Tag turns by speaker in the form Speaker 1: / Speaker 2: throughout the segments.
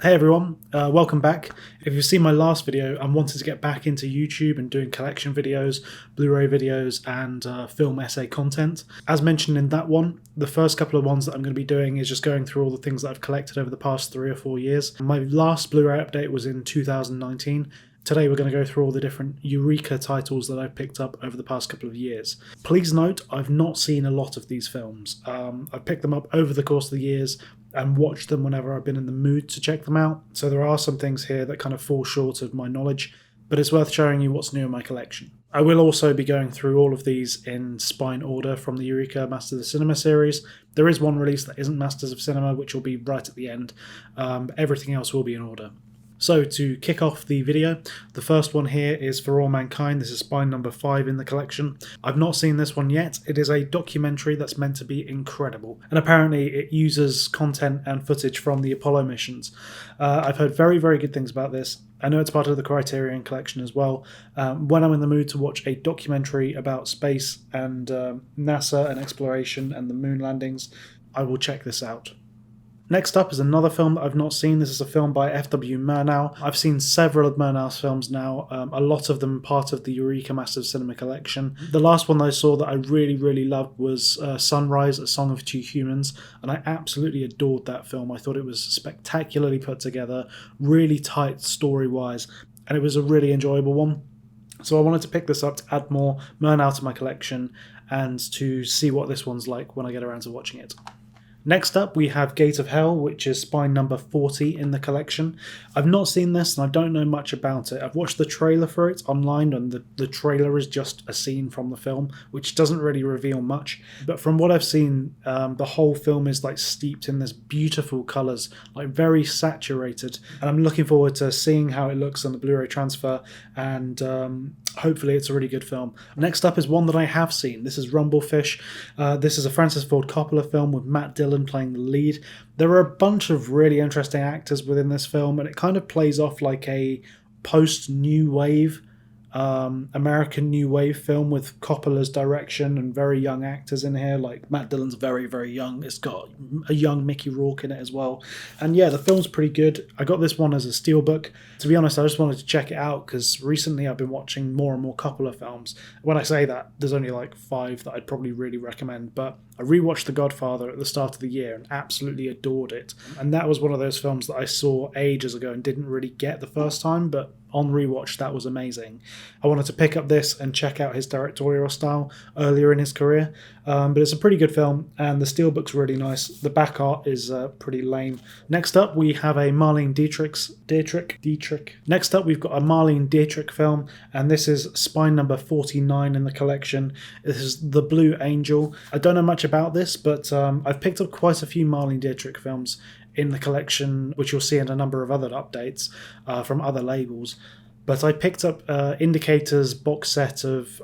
Speaker 1: Hey everyone, welcome back. If you've seen my last video, I'm wanting to get back into YouTube and doing collection videos, Blu-ray videos and film essay content. As mentioned in that one, the first couple of ones that I'm going to be doing is just going through all the things that I've collected over the past 3 or 4 years. My last Blu-ray update was in 2019. Today we're going to go through all the different Eureka titles that I've picked up over the past couple of years. Please note, I've not seen a lot of these films. I've picked them up over the course of the years and watched them whenever I've been in the mood to check them out. So there are some things here that kind of fall short of my knowledge, but it's worth showing you what's new in my collection. I will also be going through all of these in spine order from the Eureka Masters of Cinema series. There is one release that isn't Masters of Cinema, which will be right at the end. Everything else will be in order. So to kick off the video, the first one here is For All Mankind. This is spine number 5 in the collection. I've not seen this one yet. It is a documentary that's meant to be incredible, and apparently it uses content and footage from the Apollo missions. I've heard very, very good things about this. I know it's part of the Criterion collection as well. When I'm in the mood to watch a documentary about space and NASA and exploration and the moon landings, I will check this out. Next up is another film that I've not seen. This is a film by F.W. Murnau. I've seen several of Murnau's films now, a lot of them part of the Eureka Masters of Cinema collection. The last one that I saw that I really, really loved was Sunrise, A Song of Two Humans, and I absolutely adored that film. I thought it was spectacularly put together, really tight story-wise, and it was a really enjoyable one. So I wanted to pick this up to add more Murnau to my collection and to see what this one's like when I get around to watching it. Next up, we have Gate of Hell, which is spine number 40 in the collection. I've not seen this and I don't know much about it. I've watched the trailer for it online, and the trailer is just a scene from the film, which doesn't really reveal much. But from what I've seen, the whole film is like steeped in this beautiful colours, like very saturated. And I'm looking forward to seeing how it looks on the Blu-ray transfer, and hopefully it's a really good film. Next up is one that I have seen. This is Rumblefish. This is a Francis Ford Coppola film with Matt Dillon playing the lead. There are a bunch of really interesting actors within this film, and it kind of plays off like a post-New Wave American New Wave film with Coppola's direction and very young actors in here. Like Matt Dillon's very, very young. It's got a young Mickey Rourke in it as well. And yeah, the film's pretty good. I got this one as a steelbook. To be honest, I just wanted to check it out because recently I've been watching more and more Coppola films. When I say that, there's only like 5 that I'd probably really recommend, but I rewatched The Godfather at the start of the year and absolutely adored it. And that was one of those films that I saw ages ago and didn't really get the first time, but on rewatch, that was amazing. I wanted to pick up this and check out his directorial style earlier in his career, but it's a pretty good film, and the steelbook's really nice. The back art is pretty lame. Next up, we have a Marlene Dietrich. Next up, we've got a Marlene Dietrich film, and this is spine number 49 in the collection. This is The Blue Angel. I don't know much about this, but I've picked up quite a few Marlene Dietrich films in the collection, which you'll see in a number of other updates from other labels. But I picked up Indicator's box set of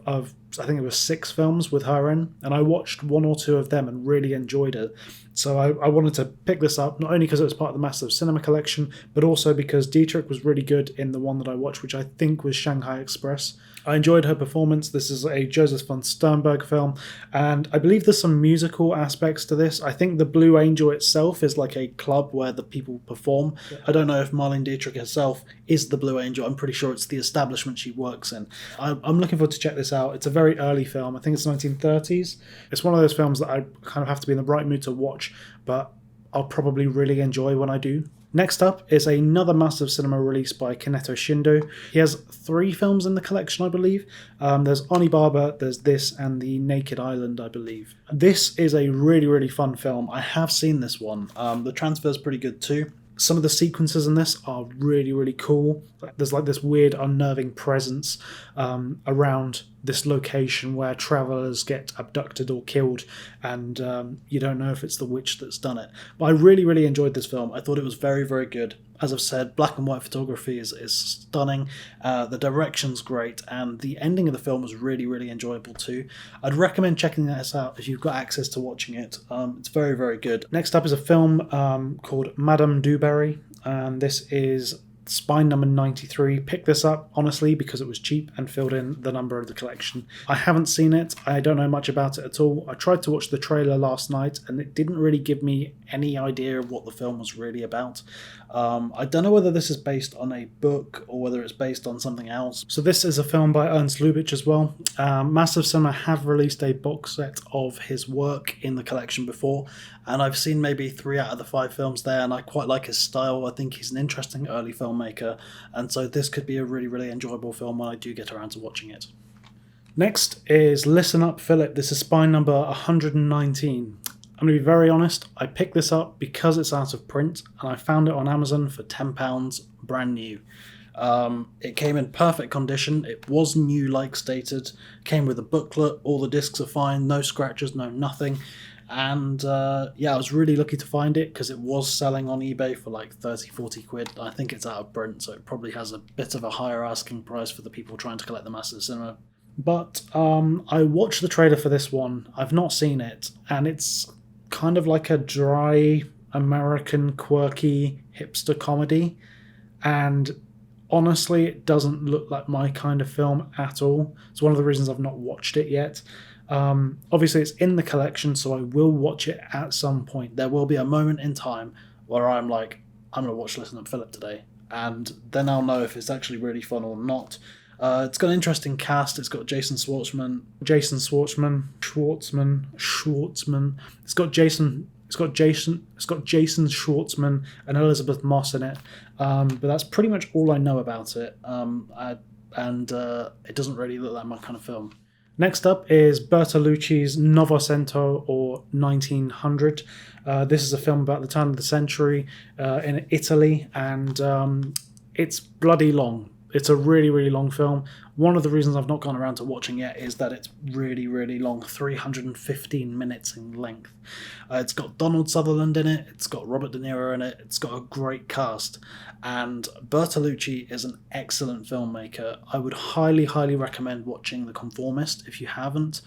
Speaker 1: I think it was 6 films with her in, and I watched 1 or 2 of them and really enjoyed it. So I wanted to pick this up, not only because it was part of the Masters of Cinema collection, but also because Dietrich was really good in the one that I watched, which I think was Shanghai Express. I enjoyed her performance. This is a Joseph von Sternberg film, and I believe there's some musical aspects to this. I think the Blue Angel itself is like a club where the people perform. I don't know if Marlene Dietrich herself is the Blue Angel. I'm pretty sure it's the establishment she works in. I'm looking forward to check this out. It's a very early film. I think it's 1930s. It's one of those films that I kind of have to be in the right mood to watch, but I'll probably really enjoy when I do. Next up is another Masters of Cinema release by Kaneto Shindo. He has 3 films in the collection, I believe. There's Onibaba, there's this, and The Naked Island, I believe. This is a really, really fun film. I have seen this one. The transfer's pretty good too. Some of the sequences in this are really, really cool. There's like this weird, unnerving presence around this location where travellers get abducted or killed, and you don't know if it's the witch that's done it. But I really, really enjoyed this film. I thought it was very, very good. As I've said, black and white photography is stunning, the direction's great, and the ending of the film was really, really enjoyable too. I'd recommend checking this out if you've got access to watching it. It's very, very good. Next up is a film called Madame Dubarry, and this is spine number 93. Picked this up, honestly, because it was cheap and filled in the number of the collection. I haven't seen it. I don't know much about it at all. I tried to watch the trailer last night and it didn't really give me any idea of what the film was really about. I don't know whether this is based on a book or whether it's based on something else. So this is a film by Ernst Lubitsch as well. Masters of Cinema have released a box set of his work in the collection before, and I've seen maybe 3 out of the 5 films there, and I quite like his style. I think he's an interesting early filmmaker, and so this could be a really, really enjoyable film when I do get around to watching it. Next is Listen Up Philip. This is spine number 119. I'm going to be very honest, I picked this up because it's out of print, and I found it on Amazon for £10, brand new. It came in perfect condition, it was new like stated, came with a booklet, all the discs are fine, no scratches, no nothing, and yeah, I was really lucky to find it because it was selling on eBay for like 30-40 quid. I think it's out of print, so it probably has a bit of a higher asking price for the people trying to collect the Masters of Cinema. But I watched the trailer for this one, I've not seen it, and it's kind of like a dry, American, quirky hipster comedy, and honestly it doesn't look like my kind of film at all. It's one of the reasons I've not watched it yet. Obviously it's in the collection, so I will watch it at some point. There will be a moment in time where I'm like, I'm going to watch Listen Up Philip today, and then I'll know if it's actually really fun or not. It's got an interesting cast. It's got Jason Schwartzman. It's got Jason Schwartzman and Elizabeth Moss in it. But that's pretty much all I know about it. It doesn't really look like my kind of film. Next up is Bertolucci's Novecento, or 1900. This is a film about the turn of the century in Italy, and it's bloody long. It's a really, really long film. One of the reasons I've not gone around to watching yet is that it's really, really long, 315 minutes in length. It's got Donald Sutherland in it, it's got Robert De Niro in it, it's got a great cast, and Bertolucci is an excellent filmmaker. I would highly, highly recommend watching The Conformist if you haven't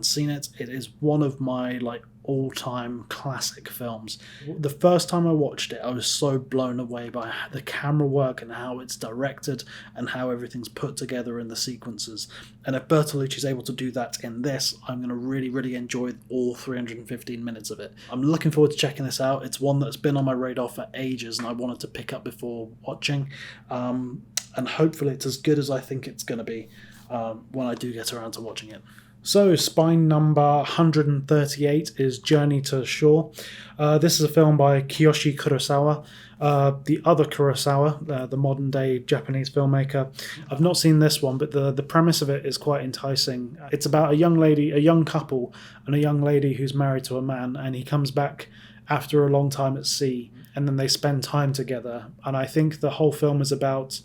Speaker 1: seen it. It is one of my all-time classic films. The first time I watched it, I was so blown away by the camera work and how it's directed and how everything's put together in the sequences. And if Bertolucci's able to do that in this, I'm going to really, really enjoy all 315 minutes of it. I'm looking forward to checking this out. It's one that's been on my radar for ages and I wanted to pick up before watching. And hopefully it's as good as I think it's going to be when I do get around to watching it. So, spine number 138 is Journey to Shore. This is a film by Kiyoshi Kurosawa, the other Kurosawa, the modern-day Japanese filmmaker. I've not seen this one, but the premise of it is quite enticing. It's about a young couple, and a young lady who's married to a man, and he comes back after a long time at sea, and then they spend time together. And I think the whole film is about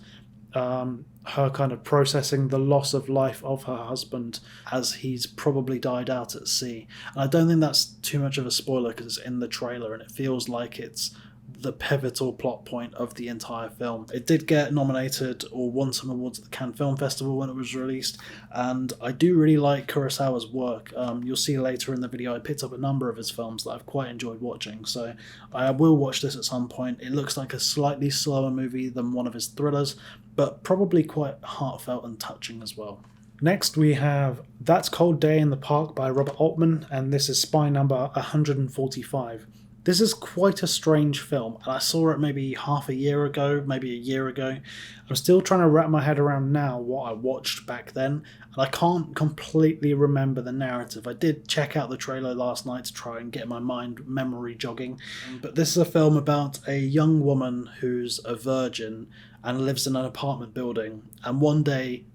Speaker 1: her kind of processing the loss of life of her husband as he's probably died out at sea. And I don't think that's too much of a spoiler because it's in the trailer and it feels like it's the pivotal plot point of the entire film. It did get nominated or won some awards at the Cannes Film Festival when it was released, and I do really like Kurosawa's work. You'll see later in the video I picked up a number of his films that I've quite enjoyed watching, so I will watch this at some point. It looks like a slightly slower movie than one of his thrillers, but probably quite heartfelt and touching as well. Next we have That Cold Day in the Park by Robert Altman, and this is spine number 145. This is quite a strange film, and I saw it maybe half a year ago, maybe a year ago. I'm still trying to wrap my head around now what I watched back then, and I can't completely remember the narrative. I did check out the trailer last night to try and get my memory jogging, but this is a film about a young woman who's a virgin and lives in an apartment building, and one day,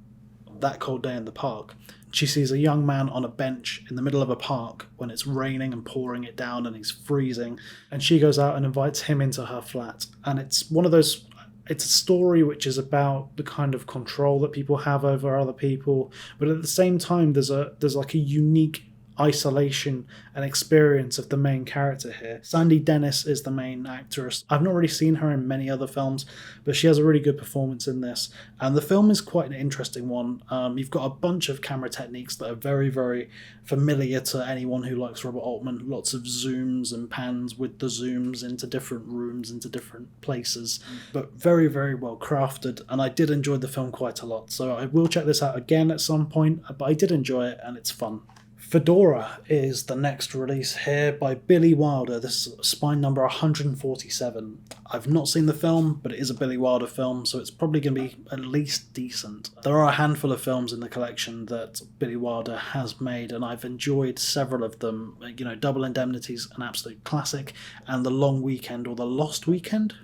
Speaker 1: that cold day in the park, she sees a young man on a bench in the middle of a park when it's raining and pouring it down and he's freezing, and she goes out and invites him into her flat. And it's one of those, it's a story which is about the kind of control that people have over other people, but at the same time there's like a unique isolation and experience of the main character here. Sandy Dennis is the main actress. I've not really seen her in many other films, but she has a really good performance in this, and the film is quite an interesting one. You've got a bunch of camera techniques that are very, very familiar to anyone who likes Robert Altman. Lots of zooms and pans with the zooms into different rooms, into different places, but very, very well crafted, and I did enjoy the film quite a lot, so I will check this out again at some point, but I did enjoy it and it's fun. Fedora is the next release here by Billy Wilder. This is spine number 147. I've not seen the film, but it is a Billy Wilder film, so it's probably going to be at least decent. There are a handful of films in the collection that Billy Wilder has made, and I've enjoyed several of them. You know, Double Indemnity's an absolute classic, and The Long Weekend, or The Lost Weekend,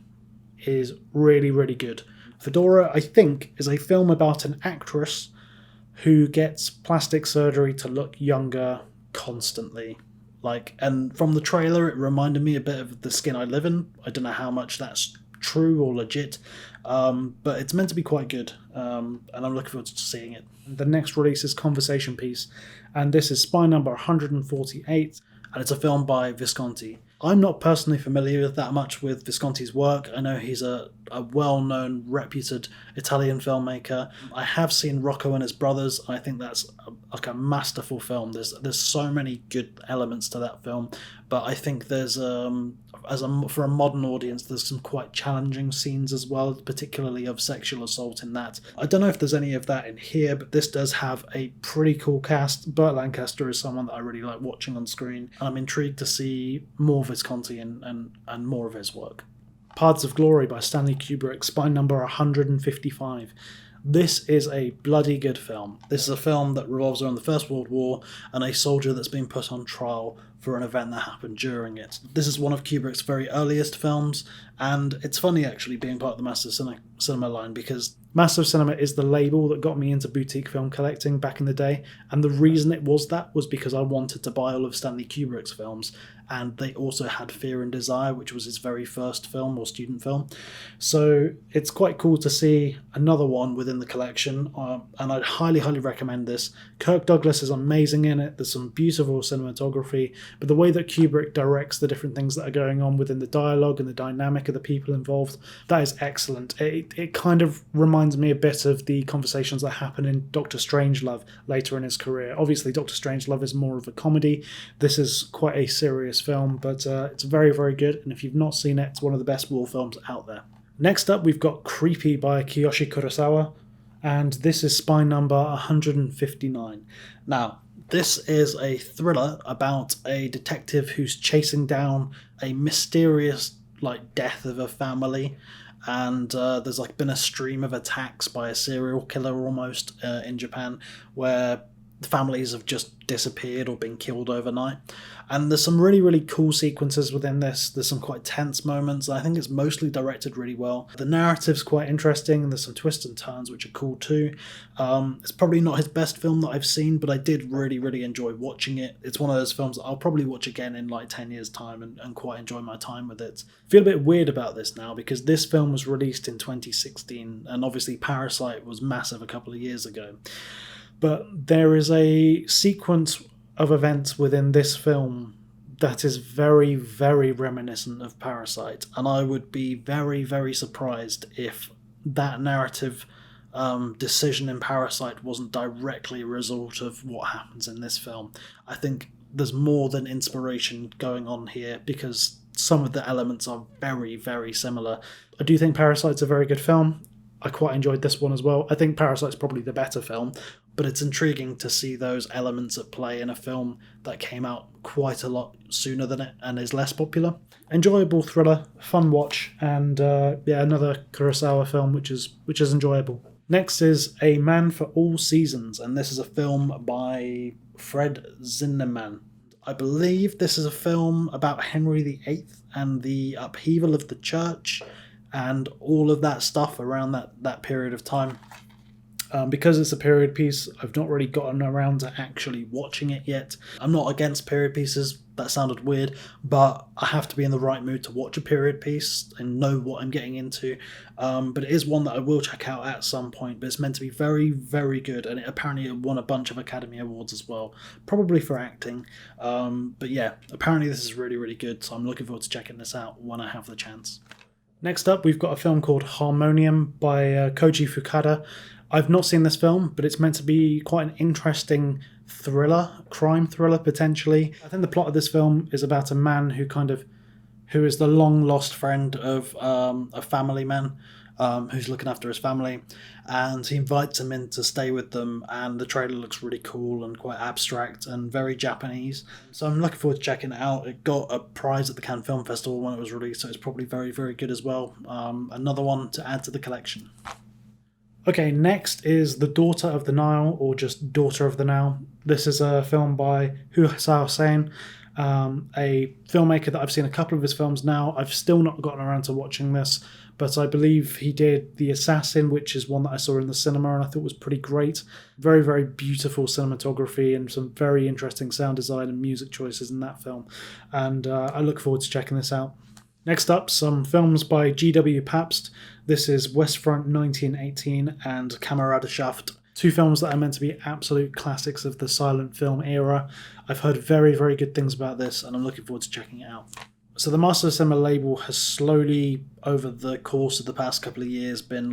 Speaker 1: is really, really good. Fedora, I think, is a film about an actress who gets plastic surgery to look younger constantly. And from the trailer, it reminded me a bit of The Skin I Live In. I don't know how much that's true or legit, but it's meant to be quite good, and I'm looking forward to seeing it. The next release is Conversation Piece, and this is spine number 148, and it's a film by Visconti. I'm not personally familiar with that much with Visconti's work. I know he's a well-known, reputed Italian filmmaker. I have seen Rocco and His Brothers, and I think that's a masterful film. There's so many good elements to that film, but I think there's for a modern audience, there's some quite challenging scenes as well, particularly of sexual assault in that. I don't know if there's any of that in here, but this does have a pretty cool cast. Burt Lancaster is someone that I really like watching on screen, and I'm intrigued to see more Visconti and more of his work. Paths of Glory by Stanley Kubrick, spine number 155. This is a bloody good film. This is a film that revolves around the First World War and a soldier that's been put on trial for an event that happened during it. This is one of Kubrick's very earliest films, and it's funny actually being part of the Masters of Cinema line, because Masters of Cinema is the label that got me into boutique film collecting back in the day, and the reason it was that was because I wanted to buy all of Stanley Kubrick's films, and they also had Fear and Desire, which was his very first film or student film. So it's quite cool to see another one within the collection, and I'd highly, highly recommend this. Kirk Douglas is amazing in it. There's some beautiful cinematography, but the way that Kubrick directs the different things that are going on within the dialogue and the dynamic of the people involved, that is excellent. It kind of reminds me a bit of the conversations that happen in Dr. Strangelove later in his career. Obviously, Dr. Strangelove is more of a comedy. This is quite a serious film, but it's very, very good, and if you've not seen it, it's one of the best war films out there. Next up, we've got Creepy by Kiyoshi Kurosawa, and this is spine number 159. Now, this is a thriller about a detective who's chasing down a mysterious death of a family, and there's been a stream of attacks by a serial killer almost in Japan, where the families have just disappeared or been killed overnight. And there's some really, really cool sequences within this. There's some quite tense moments. I think it's mostly directed really well. The narrative's quite interesting, and there's some twists and turns which are cool too. It's probably not his best film that I've seen, but I did really, really enjoy watching it. It's one of those films that I'll probably watch again in 10 years' time and quite enjoy my time with it. I feel a bit weird about this now, because this film was released in 2016, and obviously Parasite was massive a couple of years ago. But there is a sequence of events within this film that is very, very reminiscent of Parasite, and I would be very, very surprised if that narrative decision in Parasite wasn't directly a result of what happens in this film. I think there's more than inspiration going on here, because some of the elements are very, very similar. I do think Parasite's a very good film. I quite enjoyed this one as well. I think Parasite's probably the better film, but it's intriguing to see those elements at play in a film that came out quite a lot sooner than it and is less popular. Enjoyable thriller, fun watch, and another Kurosawa film which is enjoyable. Next is A Man for All Seasons, and this is a film by Fred Zinnemann. I believe this is a film about Henry VIII and the upheaval of the church and all of that stuff around that period of time. Because it's a period piece, I've not really gotten around to actually watching it yet. I'm not against period pieces, that sounded weird, but I have to be in the right mood to watch a period piece and know what I'm getting into. But it is one that I will check out at some point, but it's meant to be very, very good, and it apparently won a bunch of Academy Awards as well, probably for acting. But yeah, apparently this is really, really good, so I'm looking forward to checking this out when I have the chance. Next up, we've got a film called Harmonium by Koji Fukada. I've not seen this film, but it's meant to be quite an interesting thriller, crime thriller potentially. I think the plot of this film is about a man who is the long lost friend of a family man, who's looking after his family, and he invites him in to stay with them, and the trailer looks really cool and quite abstract and very Japanese. So I'm looking forward to checking it out. It got a prize at the Cannes Film Festival when it was released, so it's probably very, very good as well. Another one to add to the collection. Okay, next is The Daughter of the Nile, or just Daughter of the Nile. This is a film by Hussein, a filmmaker that I've seen a couple of his films now. I've still not gotten around to watching this, but I believe he did The Assassin, which is one that I saw in the cinema and I thought was pretty great. Very, very beautiful cinematography and some very interesting sound design and music choices in that film. And I look forward to checking this out. Next up, some films by G.W. Pabst. This is Westfront 1918 and Kameradschaft. Two films that are meant to be absolute classics of the silent film era. I've heard very, very good things about this, and I'm looking forward to checking it out. So the Masters of Cinema label has slowly, over the course of the past couple of years, been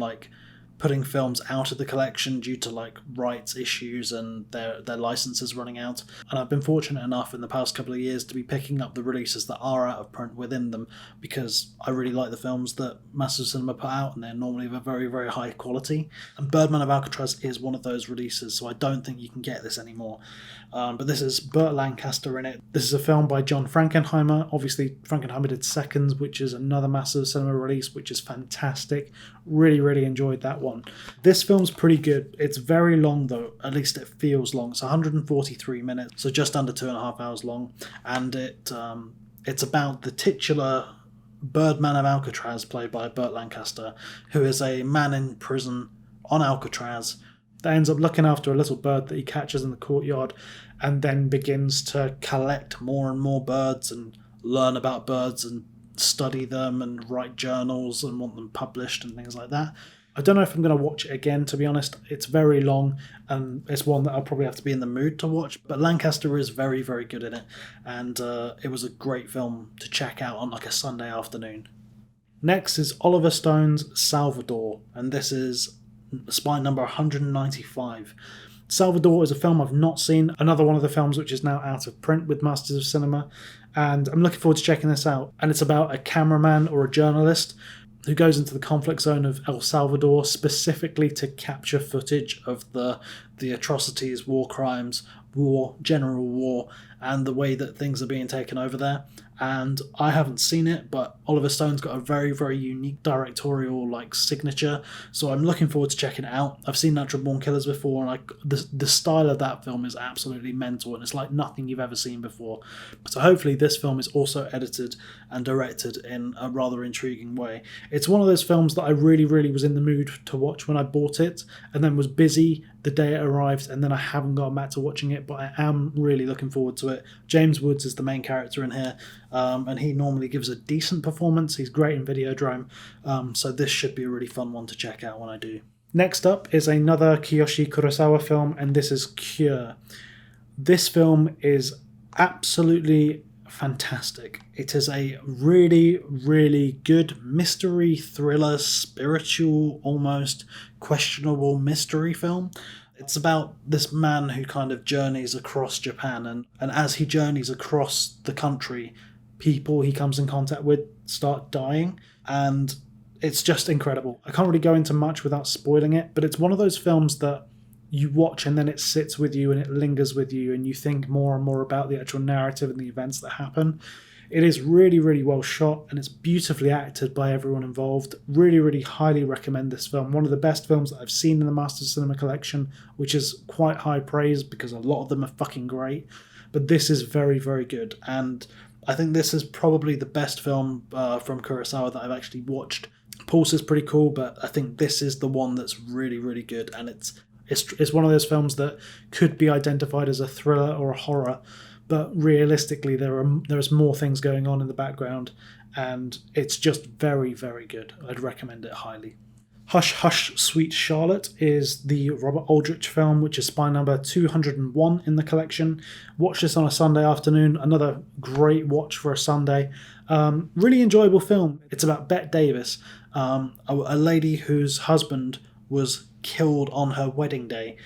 Speaker 1: putting films out of the collection due to rights issues and their licenses running out. And I've been fortunate enough in the past couple of years to be picking up the releases that are out of print within them, because I really like the films that Masters of Cinema put out, and they're normally of a very, very high quality. And Birdman of Alcatraz is one of those releases, so I don't think you can get this anymore. But this is Burt Lancaster in it. This is a film by John Frankenheimer. Obviously, Frankenheimer did Seconds, which is another Masters of Cinema release, which is fantastic. Really, really enjoyed that one. This film's pretty good. It's very long though, at least it feels long. It's 143 minutes, so just under 2.5 hours long, and it's about the titular Birdman of Alcatraz, played by Burt Lancaster, who is a man in prison on Alcatraz that ends up looking after a little bird that he catches in the courtyard, and then begins to collect more and more birds and learn about birds and study them and write journals and want them published and things like that. I don't know if I'm going to watch it again, to be honest. It's very long, and it's one that I'll probably have to be in the mood to watch, but Lancaster is very, very good in it, and it was a great film to check out on a Sunday afternoon. Next is Oliver Stone's Salvador, and this is spine number 195. Salvador is a film I've not seen, another one of the films which is now out of print with Masters of Cinema, and I'm looking forward to checking this out. And it's about a cameraman or a journalist who goes into the conflict zone of El Salvador specifically to capture footage of the atrocities, war crimes, general war, and the way that things are being taken over there. And I haven't seen it, but Oliver Stone's got a very, very unique directorial signature, so I'm looking forward to checking it out. I've seen Natural Born Killers before, and the style of that film is absolutely mental, and it's like nothing you've ever seen before. So hopefully this film is also edited and directed in a rather intriguing way. It's one of those films that I really, really was in the mood to watch when I bought it, and then was busy the day it arrived, and then I haven't gone back to watching it, but I am really looking forward to it. James Woods is the main character in here, and he normally gives a decent performance. He's great in Videodrome, so this should be a really fun one to check out when I do. Next up is another Kiyoshi Kurosawa film, and this is Cure. This film is absolutely fantastic. It is a really, really good mystery, thriller, spiritual, almost questionable mystery film. It's about this man who kind of journeys across Japan, and as he journeys across the country, people he comes in contact with start dying, and it's just incredible. I can't really go into much without spoiling it, but it's one of those films that you watch and then it sits with you and it lingers with you, and you think more and more about the actual narrative and the events that happen. It is really, really well shot, and it's beautifully acted by everyone involved. Really, really highly recommend this film. One of the best films that I've seen in the Masters of Cinema collection, which is quite high praise because a lot of them are fucking great. But this is very, very good, and I think this is probably the best film from Kurosawa that I've actually watched. Pulse is pretty cool, but I think this is the one that's really, really good, and it's one of those films that could be identified as a thriller or a horror, but realistically there's more things going on in the background, and it's just very, very good. I'd recommend it highly. Hush Hush Sweet Charlotte is the Robert Aldrich film, which is spine number 201 in the collection. Watch this on a Sunday afternoon, another great watch for a Sunday. Really enjoyable film. It's about Bette Davis, a lady whose husband was killed on her wedding day,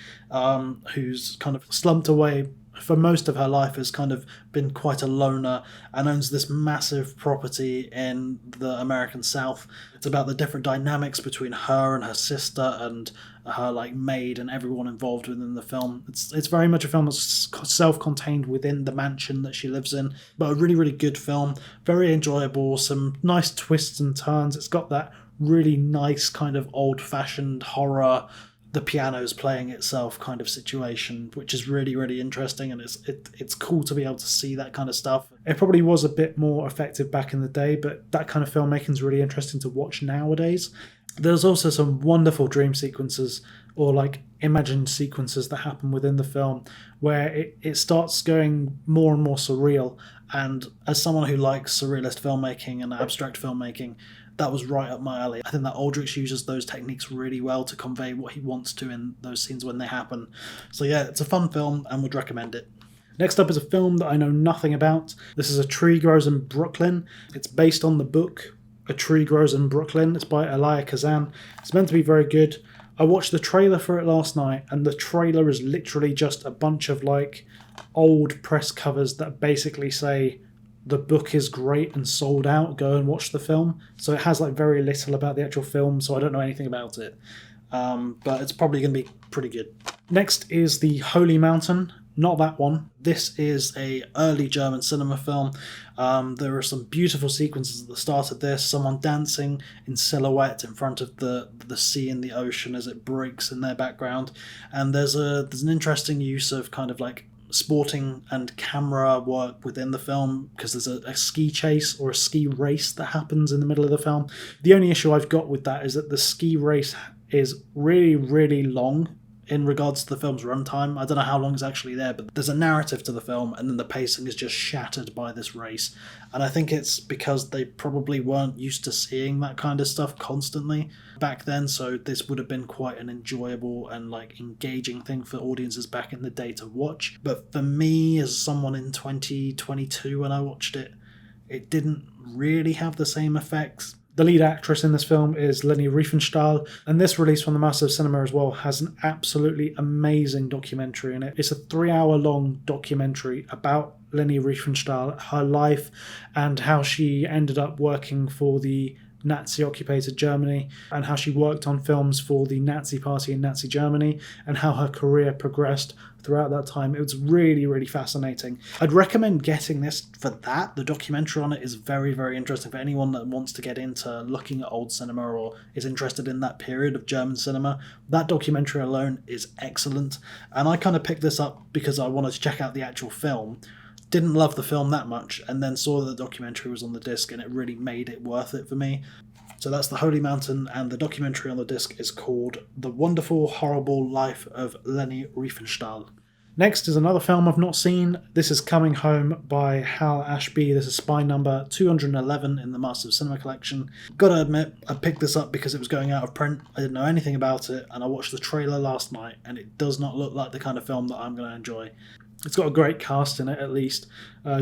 Speaker 1: who's kind of slumped away for most of her life has kind of been quite a loner and owns this massive property in the American South. It's about the different dynamics between her and her sister and her like maid and everyone involved within the film. It's very much a film that's self-contained within the mansion that she lives in, but a really, really good film, very enjoyable, some nice twists and turns. It's got that really nice kind of old-fashioned horror, the piano's playing itself kind of situation, which is really, really interesting, and it's cool to be able to see that kind of stuff. It probably was a bit more effective back in the day, but that kind of filmmaking is really interesting to watch nowadays. There's also some wonderful dream sequences or like imagined sequences that happen within the film where it starts going more and more surreal, and as someone who likes surrealist filmmaking and abstract filmmaking, that was right up my alley. I think that Aldrich uses those techniques really well to convey what he wants to in those scenes when they happen. So yeah, it's a fun film and would recommend it. Next up is a film that I know nothing about. This is A Tree Grows in Brooklyn. It's based on the book A Tree Grows in Brooklyn. It's by Elia Kazan. It's meant to be very good. I watched the trailer for it last night, and the trailer is literally just a bunch of like old press covers that basically say the book is great and sold out, go and watch the film. So it has like very little about the actual film, so I don't know anything about it. But it's probably going to be pretty good. Next is The Holy Mountain. Not that one. This is a early German cinema film. There are some beautiful sequences at the start of this. Someone dancing in silhouette in front of the sea and the ocean as it breaks in their background. And there's an interesting use of kind of like sporting and camera work within the film, because there's a ski chase or a ski race that happens in the middle of the film. The only issue I've got with that is that the ski race is really, really long in regards to the film's runtime. I don't know how long is actually there, but there's a narrative to the film, and then the pacing is just shattered by this race. And I think it's because they probably weren't used to seeing that kind of stuff constantly back then, so this would have been quite an enjoyable and like engaging thing for audiences back in the day to watch. But for me, as someone in 2022 when I watched it, it didn't really have the same effects. The lead actress in this film is Leni Riefenstahl, and this release from the Masters of Cinema as well has an absolutely amazing documentary in it. It's a 3-hour-long documentary about Leni Riefenstahl, her life, and how she ended up working for the Nazi-occupied Germany, and how she worked on films for the Nazi Party in Nazi Germany, and how her career progressed throughout that time. It was really, really fascinating. I'd recommend getting this for that. The documentary on it is very, very interesting for anyone that wants to get into looking at old cinema or is interested in that period of German cinema. That documentary alone is excellent, and I kind of picked this up because I wanted to check out the actual film. Didn't love the film that much, and then saw that the documentary was on the disc, and it really made it worth it for me. So that's The Holy Mountain, and the documentary on the disc is called The Wonderful, Horrible Life of Leni Riefenstahl. Next is another film I've not seen. This is Coming Home by Hal Ashby. This is spy number 211 in the Masters of Cinema collection. Gotta admit, I picked this up because it was going out of print. I didn't know anything about it, and I watched the trailer last night, and it does not look like the kind of film that I'm going to enjoy. It's got a great cast in it, at least.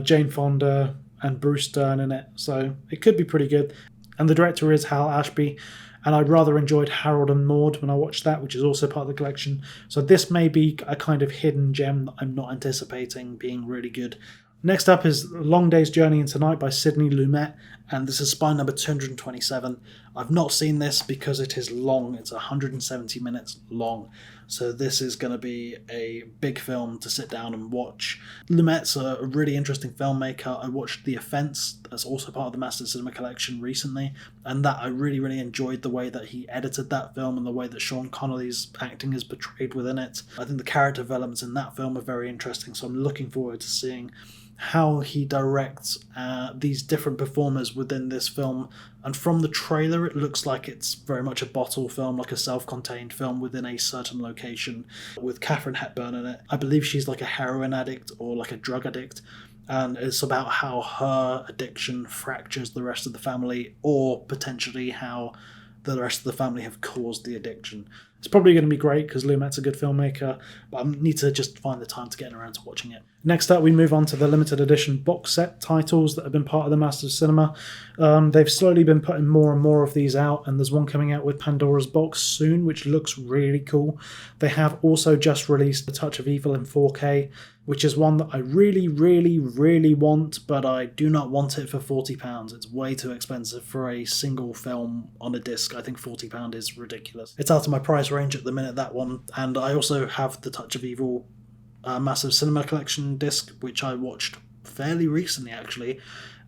Speaker 1: Jane Fonda and Bruce Dern in it, so it could be pretty good. And the director is Hal Ashby, and I rather enjoyed Harold and Maude when I watched that, which is also part of the collection. So this may be a kind of hidden gem that I'm not anticipating being really good. Next up is Long Day's Journey into Night by Sidney Lumet, and this is spy number 227. I've not seen this because it is long. It's 170 minutes long. So this is going to be a big film to sit down and watch. Lumet's a really interesting filmmaker. I watched The Offense, that's also part of the Masters of Cinema collection recently, and that I really, really enjoyed the way that he edited that film and the way that Sean Connery's acting is portrayed within it. I think the character developments in that film are very interesting, so I'm looking forward to seeing how he directs these different performers within this film. And from the trailer, it looks like it's very much a bottle film, like a self-contained film within a certain location, with Katharine Hepburn in it. I believe she's like a heroin addict or like a drug addict, and it's about how her addiction fractures the rest of the family, or potentially how the rest of the family have caused the addiction. It's probably going to be great because Lumet's a good filmmaker, but I need to just find the time to get around to watching it. Next up, we move on to the limited edition box set titles that have been part of the Masters of Cinema. They've slowly been putting more and more of these out, and there's one coming out with Pandora's Box soon, which looks really cool. They have also just released A Touch of Evil in 4K, which is one that I really, really, really want, but I do not want it for £40. It's way too expensive for a single film on a disc. I think £40 is ridiculous. It's out of my price range at the minute, that one, and I also have the Touch of Evil Massive Cinema Collection disc, which I watched fairly recently actually,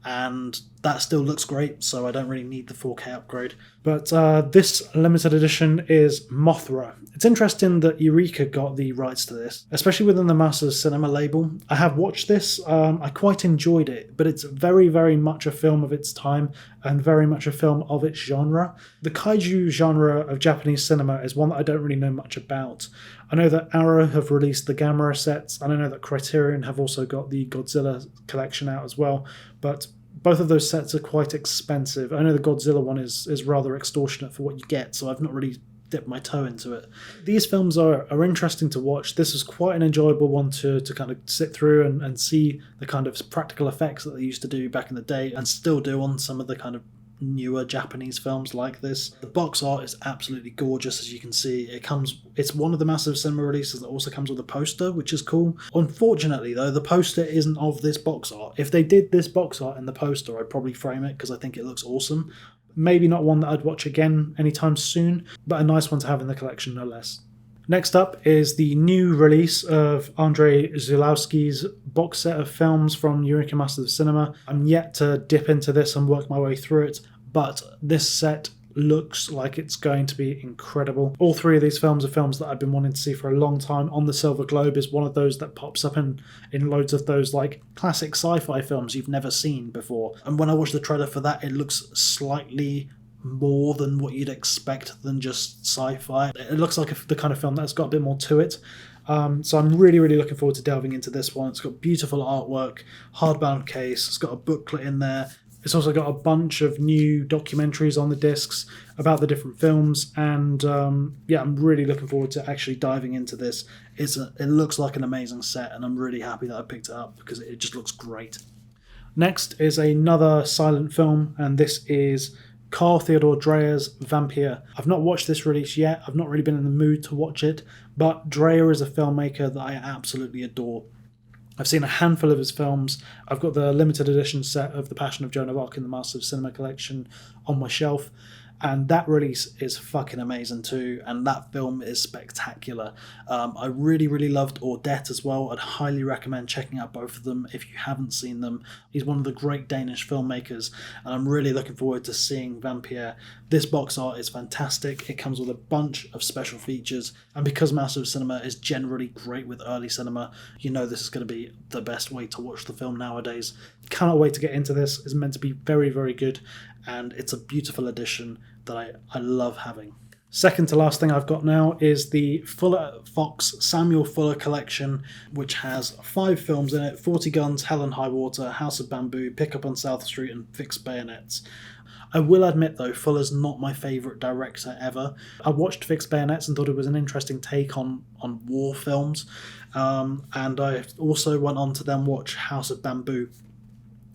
Speaker 1: and that still looks great, so I don't really need the 4K upgrade. But this limited edition is Mothra. It's interesting that Eureka got the rights to this, especially within the Masters of Cinema label. I have watched this, I quite enjoyed it, but it's very, very much a film of its time and very much a film of its genre. The kaiju genre of Japanese cinema is one that I don't really know much about. I know that Arrow have released the Gamera sets, and I know that Criterion have also got the Godzilla collection out as well, but both of those sets are quite expensive. I know the Godzilla one is rather extortionate for what you get, so I've not really dipped my toe into it. These films are interesting to watch. This is quite an enjoyable one to kind of sit through and see the kind of practical effects that they used to do back in the day and still do on some of the kind of newer Japanese films like this. The box art is absolutely gorgeous, as you can see. It's one of the Massive Cinema releases that also comes with a poster, which is cool. Unfortunately though, the poster isn't of this box art. If they did this box art in the poster, I'd probably frame it because I think it looks awesome. Maybe not one that I'd watch again anytime soon, but a nice one to have in the collection no less. Next up is the new release of Andrzej Zulawski's box set of films from Eureka Masters of Cinema. I'm yet to dip into this and work my way through it, but this set looks like it's going to be incredible. All three of these films are films that I've been wanting to see for a long time. On the Silver Globe is one of those that pops up in loads of those like classic sci-fi films you've never seen before. And when I watched the trailer for that, it looks slightly more than what you'd expect than just sci-fi. It looks like the kind of film that's got a bit more to it. So I'm really, really looking forward to delving into this one. It's got beautiful artwork, hardbound case, it's got a booklet in there. It's also got a bunch of new documentaries on the discs about the different films, and yeah, I'm really looking forward to actually diving into this. It looks like an amazing set, and I'm really happy that I picked it up because it just looks great. Next is another silent film, and this is Carl Theodor Dreyer's Vampier. I've not watched this release yet, I've not really been in the mood to watch it, but Dreyer is a filmmaker that I absolutely adore. I've seen a handful of his films. I've got the limited edition set of The Passion of Joan of Arc in the Masters of Cinema collection on my shelf, and that release is fucking amazing too, and that film is spectacular. I really, really loved Audette as well. I'd highly recommend checking out both of them if you haven't seen them. He's one of the great Danish filmmakers, and I'm really looking forward to seeing Vampier. This box art is fantastic. It comes with a bunch of special features, and because Masters of Cinema is generally great with early cinema, you know this is going to be the best way to watch the film nowadays. Cannot wait to get into this. It's meant to be very, very good, and it's a beautiful edition that I love having. Second to last thing I've got now is the Fuller Fox Samuel Fuller collection, which has 5 films in it: 40 Guns, Hell and High Water, House of Bamboo, Pick Up on South Street, and Fixed Bayonets. I will admit though, Fuller's not my favourite director ever. I watched Fixed Bayonets and thought it was an interesting take on war films, and I also went on to then watch House of Bamboo,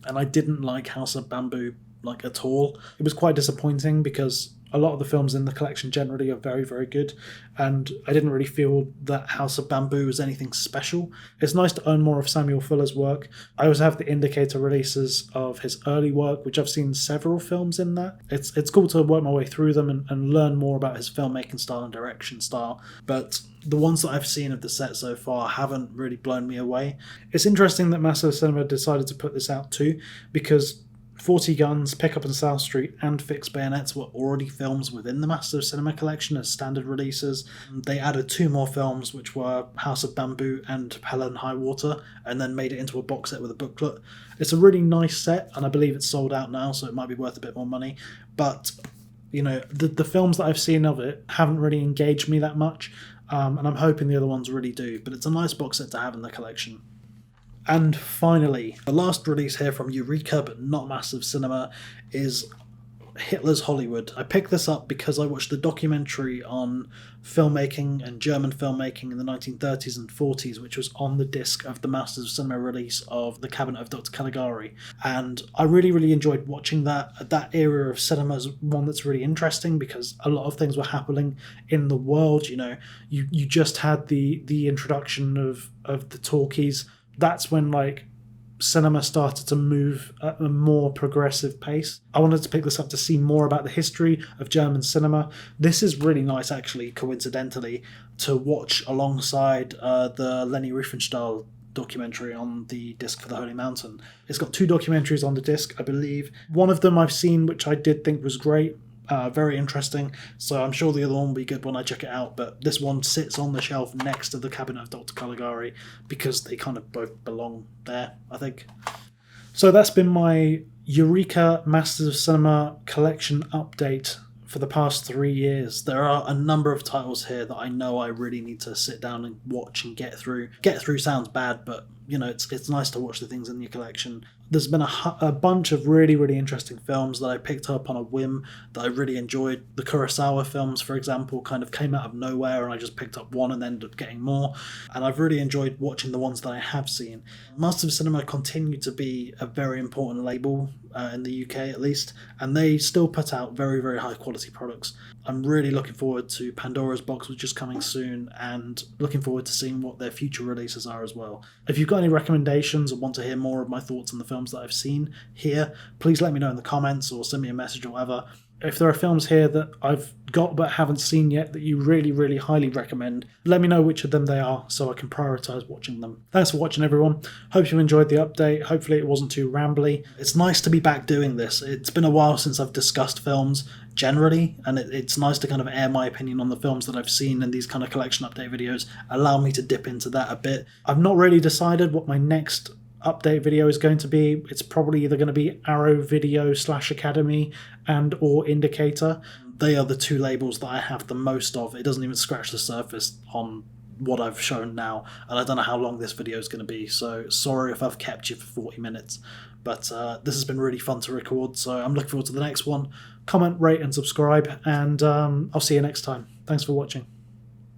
Speaker 1: and I didn't like House of Bamboo like at all. It was quite disappointing because a lot of the films in the collection generally are very, very good, and I didn't really feel that House of Bamboo was anything special. It's nice to own more of Samuel Fuller's work. I also have the indicator releases of his early work, which I've seen several films in that. It's cool to work my way through them and learn more about his filmmaking style and direction style, but the ones that I've seen of the set so far haven't really blown me away. It's interesting that Masters of Cinema decided to put this out too, because 40 Guns, Pick Up on South Street, and Fixed Bayonets were already films within the Masters of Cinema collection as standard releases. They added 2 more films, which were House of Bamboo and Hell and High Water, and then made it into a box set with a booklet. It's a really nice set, and I believe it's sold out now, so it might be worth a bit more money. But, you know, the films that I've seen of it haven't really engaged me that much, and I'm hoping the other ones really do. But it's a nice box set to have in the collection. And finally, the last release here from Eureka, but not Massive Cinema, is Hitler's Hollywood. I picked this up because I watched the documentary on filmmaking and German filmmaking in the 1930s and 40s, which was on the disc of the Masters of Cinema release of The Cabinet of Dr. Caligari. And I really, really enjoyed watching that. That era of cinema is one that's really interesting because a lot of things were happening in the world. You know, you just had the introduction of the talkies. That's when, like, cinema started to move at a more progressive pace. I wanted to pick this up to see more about the history of German cinema. This is really nice, actually, coincidentally, to watch alongside the Leni Riefenstahl documentary on the disc for The Holy Mountain. It's got 2 documentaries on the disc, I believe. One of them I've seen, which I did think was great. Very interesting, so I'm sure the other one will be good when I check it out, but this one sits on the shelf next to the Cabinet of Dr. Caligari because they kind of both belong there, I think. So that's been my Eureka Masters of Cinema collection update for the past 3 years. There are a number of titles here that I know I really need to sit down and watch and get through. Get through sounds bad, but you know, it's nice to watch the things in your collection. There's been a bunch of really, really interesting films that I picked up on a whim that I really enjoyed. The Kurosawa films, for example, kind of came out of nowhere and I just picked up one and ended up getting more. And I've really enjoyed watching the ones that I have seen. Masters of Cinema continue to be a very important label in the UK at least, and they still put out very, very high quality products. I'm really looking forward to Pandora's Box, which is coming soon, and looking forward to seeing what their future releases are as well. If you've got any recommendations or want to hear more of my thoughts on the films that I've seen here, please let me know in the comments or send me a message or whatever. If there are films here that I've got but haven't seen yet that you really, really highly recommend, let me know which of them they are so I can prioritise watching them. Thanks for watching, everyone. Hope you enjoyed the update. Hopefully it wasn't too rambly. It's nice to be back doing this. It's been a while since I've discussed films generally, and it's nice to kind of air my opinion on the films that I've seen, and these kind of collection update videos allow me to dip into that a bit. I've not really decided what my next update video is going to be. It's probably either going to be Arrow Video / Academy and or Indicator. They are the 2 labels that I have the most of. It doesn't even scratch the surface on what I've shown now, and I don't know how long this video is going to be, so sorry if I've kept you for 40 minutes, but this has been really fun to record, so I'm looking forward to the next one. Comment, rate and subscribe, and I'll see you next time. Thanks for watching.